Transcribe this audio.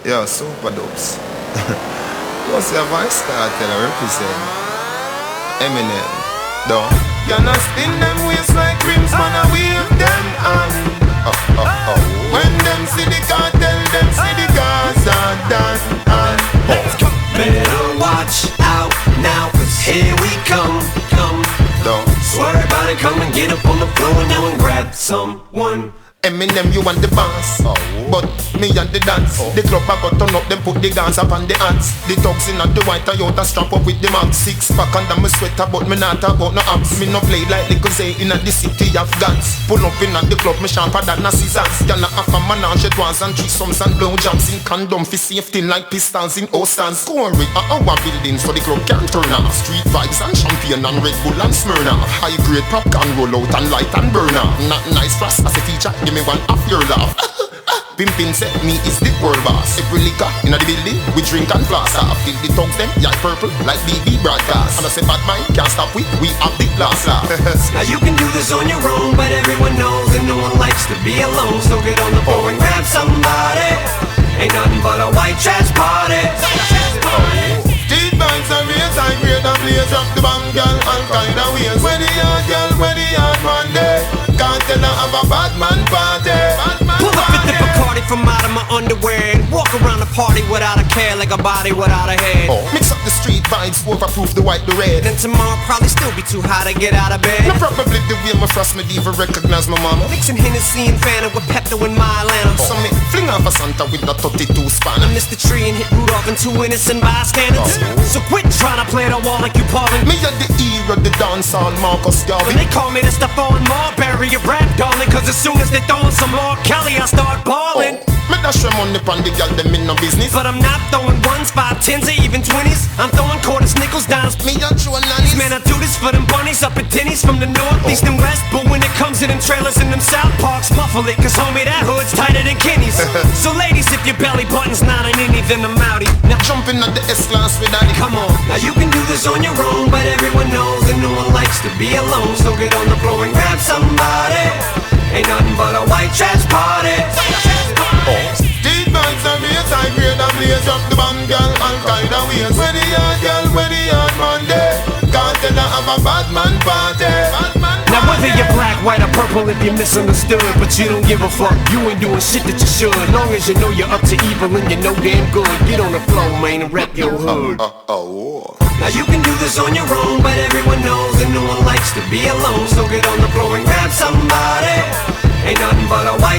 Yo, super dopes. What's your voice cartel I represent? Eminem, don't. You not spin them waist like rims, man, I wave them on. When them see the cartel, them see the Gaza done. Better watch out now, cause here we come. Don't. Swear about it, come and get up on the floor now and grab someone. Eminem, you want the bounce, but me and the dance. The club a got turn up, them put the guns up on the hands. The thugs in the white Toyota strap up with the mag. Six pack under my sweater, but me not talk about no abs. Me no play like the Zay in the city of guns. Pull up in the club, me sharper than a scissors. Y'all have a manage it once and threesomes and blowjobs in condom for safety like pistols in Ostans. Corey, our buildings so the club can't turn off. Street vibes and champagne and Red Bull and Smirnoff. High grade popcorn roll out and light and burn off. Not nice for us as a teacher. Me one off your laugh. Pimpin said me is the world boss. Every liquor in the building, we drink and floss off. Till the thugs them, yeah purple like BB broadcast. And I say bad mind can't stop we have the last laugh. Now you can do this on your own, but everyone knows that no one likes to be alone. So get on the floor and grab somebody. Ain't nothing but a white trash party. Street vibes are raised, I grade and blaze. Rock the bang girl, all kind of ways. Where the yard girl, where the yard man day. Can't tell her have a bad man party. Pull up at the Bacardi from out of my underwear and walk around the party without a care, like a body without a head. Mix up the street vibes, overproof the white, the red. Then tomorrow probably still be too high to get out of bed. No, probably the way my frost me even recognize my mama. Mixing Hennessy and Fanta with Pepto in my Atlanta. So me fling off a Santa with the 32 span. I missed the tree and hit Rudolph and two innocent bystanders. So quit trying to play the wall like you Paulin. Me at the era, the dancehall Marcus Garvey. And they call me the Stephon Marbury of rap, darling. Cause as soon as they throw in some more Kelly, I start ballin'. Me dash them money pon the girl, them in no business. But I'm not throwing ones, 5, 10s, or even 20s. I'm throwing quarters, nickels, dimes. Me a true nannies. Man, I do this for them bunnies up at Denny's from the north, east, and west. But when it comes to them trailers and them South Parks, muffle it, cause homie, that hood's tighter than Kenny's. So ladies, if your belly button's not an innie, then I'm outie. Now jumping at the S-Class with daddy. Come on, now you can do this on your own, but everyone knows that no one likes to be alone. So get on the floor and grab somebody. Ain't nothing but a white trash party. Street vibes are raised, I grade and blaze. Rock the band girl, all kind of ways. Where the yard girl, where the yard man day. Can't tell her have a bad man party. Now whether you're black, white, or purple, if you're misunderstood, but you don't give a fuck, you ain't doing shit that you should. Long as you know you're up to evil and you know damn good. Get on the floor, man, and rep your hood. Now you can do this on your own, but everyone knows that no one likes to be alone. So get on the floor and grab somebody. Ain't nothing but a white